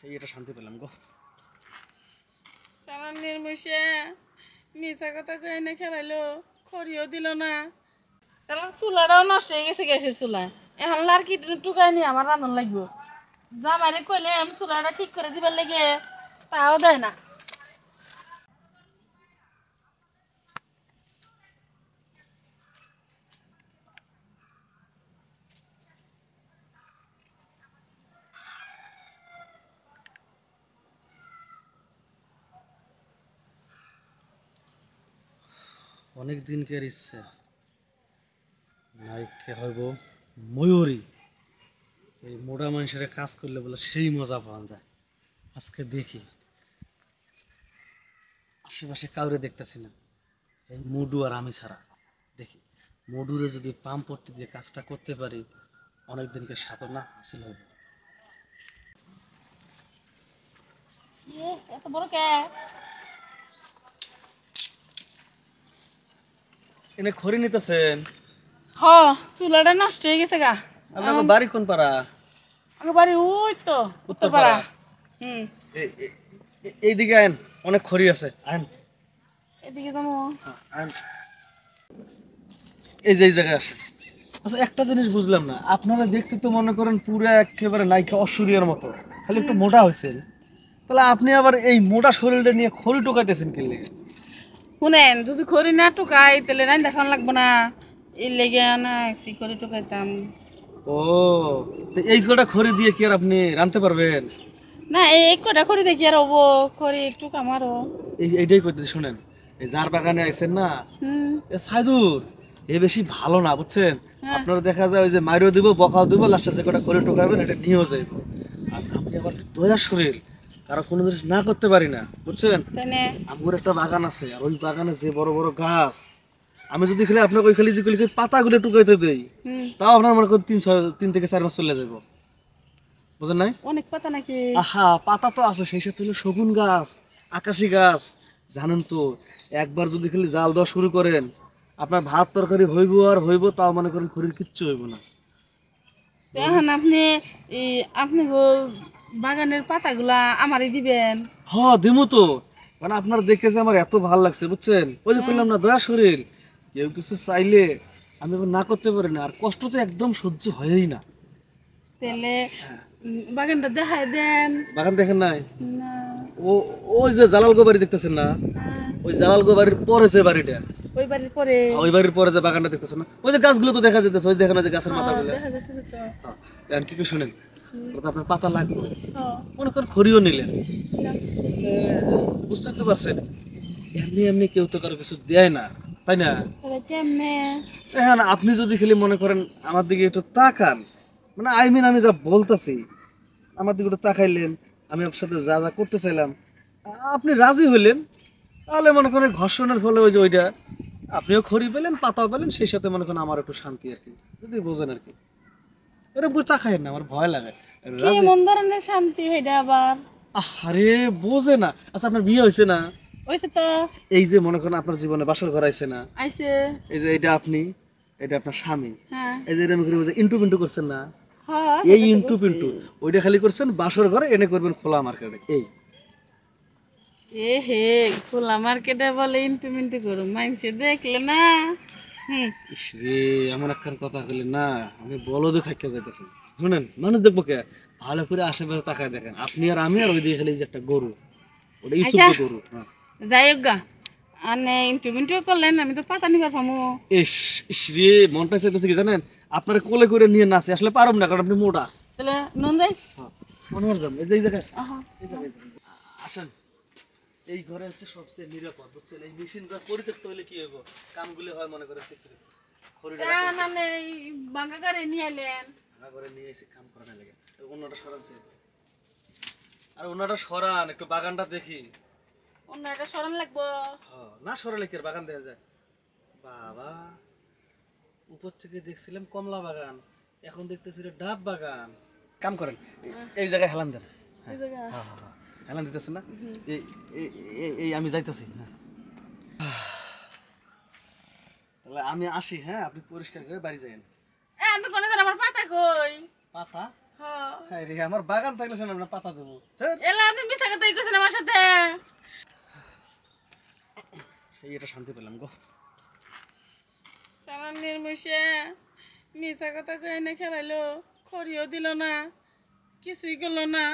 সেই এটা শান্তি পেলাম গো। সারা নির্মুষে মিশা কথা কয়ে না খেলাইলো, খড়িও দিল না। তাহলে চুলাটাও নষ্ট হয়ে গেছে, গ্যাসের চুলা। এখন আর কি টুকাই নি আমার রান্ধন লাগবো। জামাইরে কইলে আমি চুলাটা ঠিক করে দিবার লাগে, তাও দেয় না। অনেক দিনকের ইচ্ছা নায়িকা হইব ময়ূরী। এই মোড়া মানুষের কাজ করলে বলে সেই মজা পাওয়া যায়। আজকে দেখি, আশেপাশে কাউরে দেখতেছি না, এই মুডু আর আমি ছাড়া। দেখি মডুরে যদি পাম্প পট্টি দিয়ে কাজটা করতে পারি, অনেক দিনকে সাধনা হাসিল হবে। এত বড় কে? এনে খড়ি নিতেছেন? হ, চুলাটা নষ্ট হয়ে গেছে গা। আপনার বাড়ি কোন পাড়া? আমার বাড়ি ওই তো উত্তরপাড়া। হুম, এইদিকে আইন, অনেক খড়ি আছে, আইন। এদিকে যাবো। আইন, এই যে এই জায়গায় আসেন। আচ্ছা একটা জিনিস বুঝলাম না, আপনারা দেখতে তো মনে করেন পুরো একেবারে নায়িকা অসুরিয়ার মতো, খালি একটু মোটা হয়েছেন, তাহলে আপনি আবার এই মোটা শরীরটা নিয়ে খড়ি টোকাইতেছেন কি লেগে? শুনেন, যদি খড়ি না টুকাই তাহলে রান দেখান লাগবো না। এই লেগে না এসি করে টুকাইতাম। ও, তো এই কটা খড়ি দিয়ে কি আর আপনি রাঁধতে পারবেন? না, এই কটা খড়ি দেখি আর হবো, খড়ি একটু কামারও। এইটাই করতেছি, শুনেন, এই যার বাগানে আইছেন না, হুম, এ সাইদুর, এ বেশি ভালো না বুঝছেন। হ্যাঁ। আপনারা দেখা যায় ওই যে মাইরও দিব, বকাও দিব, লাস্টে যে কটা খড়ি টোকাবেন এটা নিয়েও যাইব। আর আমি আবার দয়া শরীর, কারো কোনো জিনিস না করতে পারি না বুঝছেন। তাই না? আমার একটা বাগান আছে, আর ওই বাগানে যে বড় বড় গাছ, আমি যদি খালি আপনাকে ওই খালি যে পাতাগুলো টুকাইতে দেই, হুম, তাও আপনার মনে করেন 3 থেকে 4 মাস চলে যাব, বুঝেন নাই? অনেক পাতা নাকি? আহা, পাতা তো আছে, সেই সাথে হলো শগুন গাছ, আকাশি গাছ। জানেন তো, একবার যদি খালি জাল দেওয়া শুরু করেন, আপনার ভাত তরকারি হইব আর হইব, তাও মনে করেন খড়ির কিচ্ছু হইব না। তো এখন আপনি এই আপনি বাগানের পাতাগুলা আমারই দিবেন। হ, দিমু তো, মানে আপনার দেখে যে আমার এত ভালো লাগছে বুঝছেন। ওই যে বললাম না, দয়া শরীর, কেউ কিছু চাইলে আমি আবার না করতে পারি না, আর কষ্ট তো একদম সহ্য হয়ই না। তাহলে বাগানটা দেখাই দেন। বাগান দেখেন নাই? না। ও, ওই যে জালালগো বাড়ি দেখতেছেন না, হ্যাঁ, ওই জালালগো বাড়ির পরে যে বাড়িটা, ওই বাড়ির পরে। ওই বাড়ির পরে যে বাগানটা দেখতেছেন না, ওই যে গাছগুলো তো দেখা যেতেছে, ওই দেখেন না যে গাছের মাথাগুলো। দেখা যাচ্ছে তো। এখন কি করে শুনেন, ওটা আপনার পাতা লাগবে, হ্যাঁ, মনে করেন খড়িও নিলেন, বুঝতে তো পারছেন, এমনি এমনি কেউ তো কারো কিছু দেয় না, তাই না? তাহলে কেমনে? হ্যাঁ, আপনি যদি খালি মনে করেন আমার দিকে একটু তাকান, মানে আমি যা বলতেছি, আমার দিকে একটু তাকাইলেন, আমি আপনার সাথে যা যা করতে চাইলাম আপনি রাজি হইলেন, তাহলে মনে করেন ঘর্ষণের ফলে ওই যে ওইটা আপনিও খড়ি পেলেন, পাতাও পেলেন, সেই সাথে মনে করেন আমার একটু শান্তি আর কি, যদি বোঝেন আর কি। এরকম করে তাকায়েন না, আমার ভয় লাগে। রাজি? কেমন ধরনের শান্তি হইটা আবার? আরে বোঝে না। আচ্ছা আপনার বিয়ে হয়েছে না? ওইসে তো। এই যে মনে করেন আপনার জীবনে বাসর ঘর আইছে না, আইছে। এই যে এটা আপনি, এটা আপনার স্বামী, হ্যাঁ, এই যে এরকম করে ইন্টু পিন্টু করছেন না, হ্যাঁ, এই এটা তো ইন্টু করছি। পিন্টু ওইটা খালি করছেন বাসর ঘরে, এনে করবেন খোলা মার্কেটে। এই এ হে, খোলা মার্কেটে বলে ইন্টু মিন্টু করুম, মাইনছে দেখলে না। হুম, ইসরে, এমন একটা কথা বলি না, আমি বলদে থাকতে যাইতেছি। শুনেন, মানুষ দেখবো কে, ভালো করে আশেপাশে তাকায় দেখেন, আপনি আর আমি আর ওই দিকে খালি যে একটা গরু, ওটা ইসুপ আচ্ছা, গরু। হ্যাঁ, যাই হোক গা। আনে ইন্টু মিন্টু করলেন, আমি তো পাতা নিবার পামু। ইস ইসরে, মনটা চাইতেছে কি জানেন, আপনার কোলে করে নিয়ে নাচে, আসলে পারুম না কারণ আপনি মোটা। তাহলে নুন যাই। হ্যাঁ, মনে হয় যাম, এই যে এই জায়গায়, আহা, এই জায়গায় আসেন। এই ঘরে হচ্ছে সবচেয়ে নিরাপদ বুঝছেন, এই মেশিন ঘর পরিত্যক্ত হইলে কি হইব, কামগুলি হয় মনে করে খড়িটা রাখা আছে, মানে বাঙ্গা করে নিয়ে এলেন। ভাঙা করে নিয়ে এসে কাম করা না লাগে। অন্যটা সরান সে, আর অন্যটা সরান, একটু বাগানটা দেখি। অন্য একটা সরণ লাগবো। হ্যাঁ, না সরালে কি আর বাগান দেয়া যায়? বাবা, উপর থেকে দেখছিলাম কমলা বাগান, এখন দেখতেছি এটা ডাব বাগান। কাম করেন, এই জায়গায় হেলান দেন। এই জায়গা। হ্যাঁ হ্যাঁ হ্যাঁ, হেলান দিতেছেন না, এই এই- এই- এই আমি যাইতেছি। হ্যাঁ, তাহলে আমি আসি, হ্যাঁ, আপনি পরিষ্কার করে বাড়ি যাবেন। আমি কোনে আমার পাতা কই? পাতা হ্যাঁ হ্যাঁ রে, আমার বাগান থাকলে শোনা না পাতা দেবো। এলা আপনি মিছা কথাই কইছেন আমার সাথে। সেই এটা শান্তি পেলাম গো। সালাম নির্মুষে মিছা কথা কয়ে এনে খেলাইলো, খড়িও দিল না, কিছুই করলো না।